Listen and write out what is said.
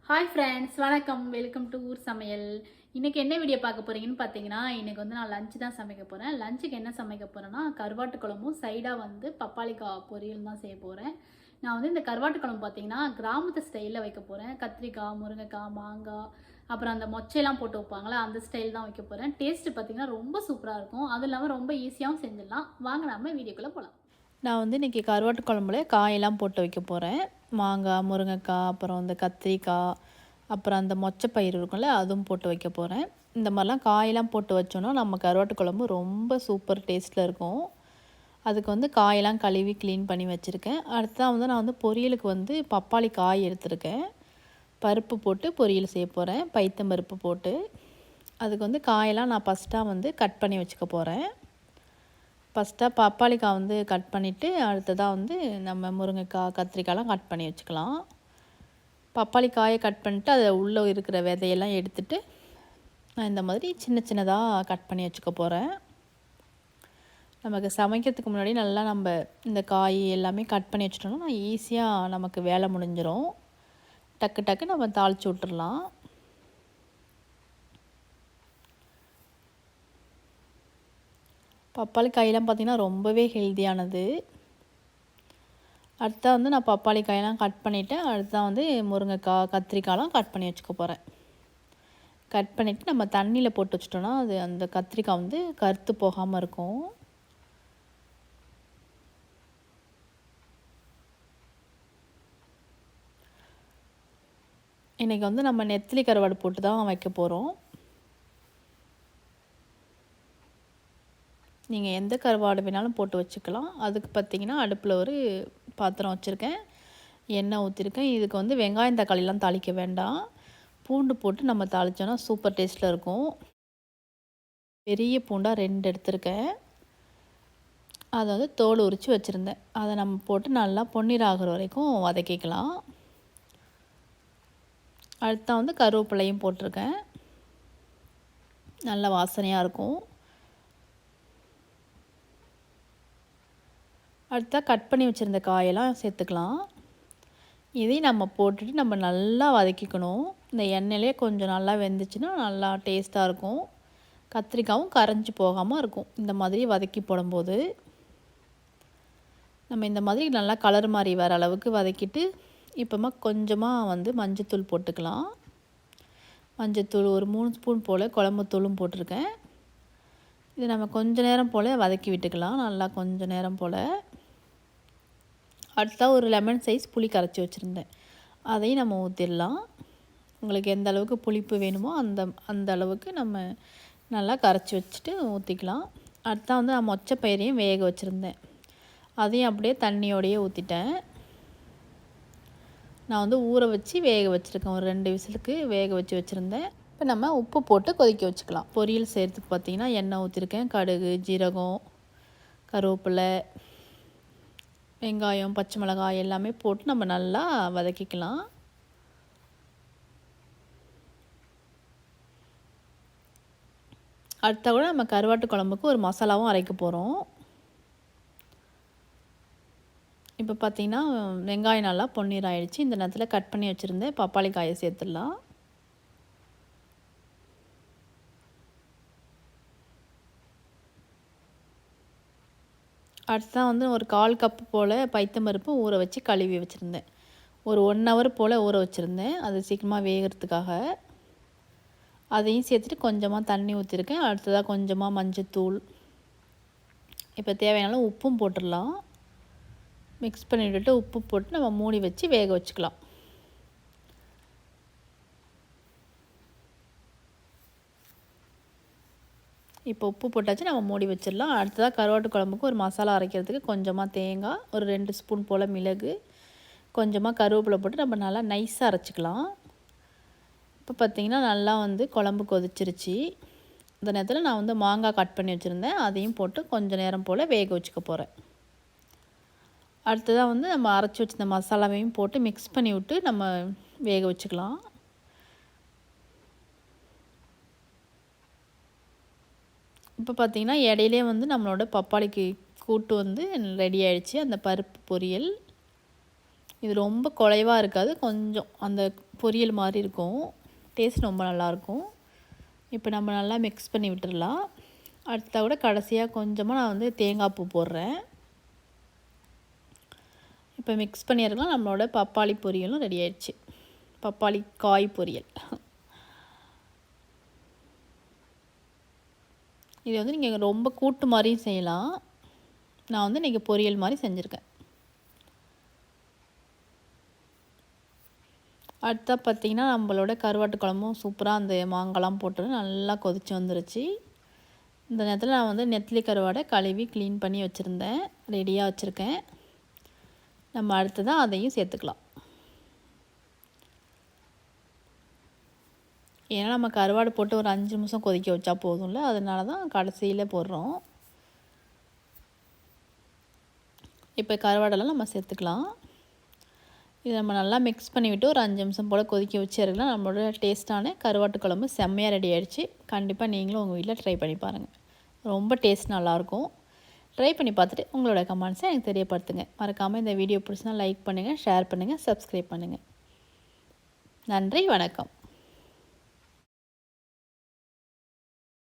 Hi friends, வணக்கம். Welcome to ஊர் சமையல். இன்றைக்கி என்ன வீடியோ பார்க்க போகிறீங்கன்னு பார்த்தீங்கன்னா, இன்றைக்கி வந்து நான் லஞ்சு தான் சமைக்க போகிறேன். லஞ்சுக்கு என்ன சமைக்க போகிறேன்னா, கருவாட்டு குழம்பும் சைடாக வந்து பப்பாளிக்காய் பொரியல் தான் செய்ய போகிறேன். நான் வந்து இந்த கருவாட்டு குழம்பு பார்த்தீங்கன்னா கிராமத்து ஸ்டைலில் வைக்க போகிறேன். கத்திரிக்காய், முருங்கைக்காய், மாங்காய், அப்புறம் அந்த மொச்சையெல்லாம் போட்டு வைப்பாங்களே அந்த ஸ்டைல் தான் வைக்க போகிறேன். டேஸ்ட்டு பார்த்தீங்கன்னா ரொம்ப சூப்பராக இருக்கும். அதுவும் இல்லாமல் ரொம்ப ஈஸியாகவும் செஞ்சிடலாம். வாங்க நம்ம வீடியோக்குள்ளே போகலாம். நான் வந்து இன்றைக்கி கருவாட்டு குழம்புல காயெல்லாம் போட்டு வைக்க போகிறேன். மாங்காய், முருங்கைக்காய், அப்புறம் இந்த கத்திரிக்காய், அப்புறம் அந்த மொச்சப்பயிறு இருக்கும்ல அதுவும் போட்டு வைக்க போகிறேன். இந்த மாதிரிலாம் காயெல்லாம் போட்டு வச்சோன்னா நம்ம கருவாட்டு குழம்பு ரொம்ப சூப்பர் டேஸ்ட்டில் இருக்கும். அதுக்கு வந்து காயெல்லாம் கழுவி க்ளீன் பண்ணி வச்சுருக்கேன். அடுத்ததான் வந்து நான் வந்து பொரியலுக்கு வந்து பப்பாளி காய் எடுத்திருக்கேன். பருப்பு போட்டு பொரியல் செய்ய போகிறேன், பைத்தம் பருப்பு போட்டு. அதுக்கு வந்து காயெல்லாம் நான் ஃபஸ்ட்டாக வந்து கட் பண்ணி வச்சுக்க போகிறேன். ஃபஸ்ட்டாக பப்பாளிக்காய் வந்து கட் பண்ணிவிட்டு அடுத்ததாக வந்து நம்ம முருங்கைக்காய், கத்திரிக்காயெலாம் கட் பண்ணி வச்சுக்கலாம். பப்பாளிக்காயை கட் பண்ணிவிட்டு அதை உள்ளே இருக்கிற விதையெல்லாம் எடுத்துகிட்டு நான் இந்த மாதிரி சின்ன சின்னதாக கட் பண்ணி வச்சுக்க போகிறேன். நமக்கு சமைக்கிறதுக்கு முன்னாடி நல்லா நம்ம இந்த காய் எல்லாமே கட் பண்ணி வச்சுட்டோம்னா ஈஸியாக நமக்கு வேலை முடிஞ்சிடும். டக்கு டக்கு நம்ம தாளித்து விட்டுறலாம். பப்பாளி காயெல்லாம் பார்த்திங்கன்னா ரொம்பவே ஹெல்த்தியானது. அடுத்தா வந்து நான் பப்பாளி காயெல்லாம் கட் பண்ணிவிட்டேன். அடுத்தா வந்து முருங்கைக்காய், கத்திரிக்காயெலாம் கட் பண்ணி வச்சுக்க போகிறேன். கட் பண்ணிவிட்டு நம்ம தண்ணியில் போட்டு வச்சிட்டோன்னா அது அந்த கத்திரிக்காய் வந்து கருத்து போகாமல் இருக்கும். இன்றைக்கி வந்து நம்ம நெத்திலி கருவாடு போட்டு தான் வைக்க போகிறோம். நீங்கள் எந்த கருவாடு வேணாலும் போட்டு வச்சுக்கலாம். அதுக்கு பார்த்திங்கன்னா அடுப்பில் ஒரு பாத்திரம் வச்சுருக்கேன், எண்ணெய் ஊற்றிருக்கேன். இதுக்கு வந்து வெங்காயம் தக்காளிலாம் தாளிக்க வேண்டாம், பூண்டு போட்டு நம்ம தாளித்தோன்னா சூப்பர் டேஸ்ட்டில் இருக்கும். பெரிய பூண்டாக 2 எடுத்திருக்கேன். அதை வந்து தோல் உரித்து வச்சுருந்தேன். அதை நம்ம போட்டு நல்லா பொன்னிற ஆகிற வரைக்கும் வதக்கிக்கலாம். அடுத்தா வந்து கருவேப்பிலையும் போட்டிருக்கேன், நல்ல வாசனையாக இருக்கும். அடுத்தா கட் பண்ணி வச்சுருந்த காயெல்லாம் சேர்த்துக்கலாம். இதையும் நம்ம போட்டுட்டு நம்ம நல்லா வதக்கிக்கணும். இந்த எண்ணெயிலே கொஞ்சம் நல்லா வெந்துச்சுன்னா நல்லா டேஸ்ட்டாக இருக்கும். கத்திரிக்காயும் கரைஞ்சி போகாமல் இருக்கும் இந்த மாதிரி வதக்கி போடும்போது. நம்ம இந்த மாதிரி நல்லா கலர் மாதிரி வர அளவுக்கு வதக்கிட்டு இப்போமா கொஞ்சமாக வந்து மஞ்சத்தூள் போட்டுக்கலாம். மஞ்சத்தூள் ஒரு 3 ஸ்பூன் போல் குழம்புத்தூளும் போட்டிருக்கேன். இது நம்ம கொஞ்சம் நேரம் போல் வதக்கி விட்டுக்கலாம், நல்லா கொஞ்சம் நேரம் போல். அடுத்தா ஒரு லெமன் சைஸ் புளி கரைச்சி வச்சுருந்தேன், அதையும் நம்ம ஊற்றிடலாம். உங்களுக்கு எந்த அளவுக்கு புளிப்பு வேணுமோ அந்த அளவுக்கு நம்ம நல்லா கரைச்சி வச்சுட்டு ஊற்றிக்கலாம். அடுத்தா வந்து நான் மொச்சப்பயிரையும் வேக வச்சுருந்தேன், அதையும் அப்படியே தண்ணியோடையே ஊற்றிட்டேன். நான் வந்து ஊற வச்சு வேக வச்சுருக்கேன், ஒரு 2 விசிலுக்கு வேக வச்சுருந்தேன். இப்போ நம்ம உப்பு போட்டு கொதிக்க வச்சுக்கலாம். பொரியல் செய்கிறதுக்கு பார்த்திங்கன்னா எண்ணெய் ஊற்றிருக்கேன், கடுகு, ஜீரகம், கருவேப்பிலை, வெங்காயம், பச்சை மிளகாய் எல்லாமே போட்டு நம்ம நல்லா வதக்கிக்கலாம். அடுத்த கூட நம்ம கருவாட்டு குழம்புக்கு ஒரு மசாலாவும் அரைக்க போகிறோம். இப்போ பார்த்திங்கன்னா வெங்காயம் நல்லா பொன்னிறம் ஆயிடுச்சு. இந்த நேரத்தில் கட் பண்ணி வச்சுருந்தேன் பப்பாளி காயை சேர்த்துடலாம். அடுத்ததான் வந்து ஒரு 1/4 கப்பு போல் பைத்தம் பருப்பு ஊற வச்சு கழுவி வச்சுருந்தேன். ஒரு 1 ஹவர் போல் ஊற வச்சுருந்தேன், அது சீக்கிரமாக வேகிறதுக்காக. அதையும் சேர்த்துட்டு கொஞ்சமாக தண்ணி ஊற்றிருக்கேன். அடுத்ததாக கொஞ்சமாக மஞ்சத்தூள், இப்போ தேவையான உப்பும் போட்டுடலாம். மிக்ஸ் பண்ணி விட்டுட்டு உப்பு போட்டு நம்ம மூடி வச்சு வேக வச்சுக்கலாம். இப்போ உப்பு போட்டாச்சு, நம்ம மூடி வச்சிடலாம். அடுத்ததாக கருவாட்டு குழம்புக்கு ஒரு மசாலா அரைக்கிறதுக்கு கொஞ்சமாக தேங்காய், ஒரு 2 ஸ்பூன் போல் மிளகு, கொஞ்சமாக கருவேப்பிலை போட்டு நம்ம நல்லா நைஸாக அரைச்சிக்கலாம். இப்போ பார்த்திங்கன்னா நல்லா வந்து குழம்பு கொதிச்சிருச்சு. இந்த நேரத்தில் நான் வந்து மாங்காய் கட் பண்ணி வச்சுருந்தேன், அதையும் போட்டு கொஞ்சம் நேரம் போல் வேக வச்சுக்க போகிறேன். அடுத்ததாக வந்து நம்ம அரைச்சி வச்சுருந்த மசாலாவையும் போட்டு மிக்ஸ் பண்ணி விட்டு நம்ம வேக வச்சுக்கலாம். இப்போ பார்த்திங்கன்னா இடையிலே வந்து நம்மளோட பப்பாளிக்கு கூட்டு வந்து ரெடி ஆகிடுச்சு, அந்த பருப்பு பொரியல். இது ரொம்ப குழைவாக இருக்காது, கொஞ்சம் அந்த பொரியல் மாதிரி இருக்கும். டேஸ்ட் ரொம்ப நல்லாயிருக்கும். இப்போ நம்ம நல்லா மிக்ஸ் பண்ணி விட்டுடலாம். அடுத்ததாக கூட கடைசியாக கொஞ்சமாக நான் வந்து தேங்காய் பூ போடுறேன். இப்போ மிக்ஸ் பண்ணிடலாம். நம்மளோட பப்பாளி பொரியலும் ரெடி ஆயிடுச்சு. பப்பாளி காய் பொரியல். இது வந்து நீங்கள் ரொம்ப கூட்டு மாதிரியும் செய்யலாம். நான் வந்து இன்றைக்கி பொரியல் மாதிரி செஞ்சுருக்கேன். அடுத்தா பார்த்திங்கன்னா நம்மளோட கருவாட்டு குழம்பும் சூப்பராக அந்த மாங்காய்லாம் போட்டு நல்லா கொதித்து வந்துருச்சு. இந்த நேரத்தில் நான் வந்து நெத்திலி கருவாடை கழுவி க்ளீன் பண்ணி வச்சுருந்தேன். ரெடியாக வச்சுருக்கேன். நம்ம அடுத்ததாக அதையும் சேர்த்துக்கலாம். ஏன்னா நம்ம கருவாடு போட்டு ஒரு 5 நிமிஷம் கொதிக்க வச்சா போதும்ல, அதனால தான் கடைசியில் போடுறோம். இப்போ கருவாடெல்லாம் நம்ம சேர்த்துக்கலாம். இதை நம்ம நல்லா மிக்ஸ் பண்ணிவிட்டு ஒரு 5 நிமிஷம் போல் கொதிக்க வச்சு இருக்கலாம். நம்மளோட டேஸ்ட்டான கருவாட்டு குழம்பு செம்மையாக ரெடி ஆகிடுச்சு. கண்டிப்பாக நீங்களும் உங்கள் வீட்டில் ட்ரை பண்ணி பாருங்கள். ரொம்ப டேஸ்ட் நல்லாயிருக்கும். ட்ரை பண்ணி பார்த்துட்டு உங்களோட கமெண்ட்ஸை எனக்கு தெரியப்படுத்துங்க. மறக்காமல் இந்த வீடியோ பிடிச்சினா லைக் பண்ணுங்கள், ஷேர் பண்ணுங்கள், சப்ஸ்கிரைப் பண்ணுங்கள். நன்றி, வணக்கம்.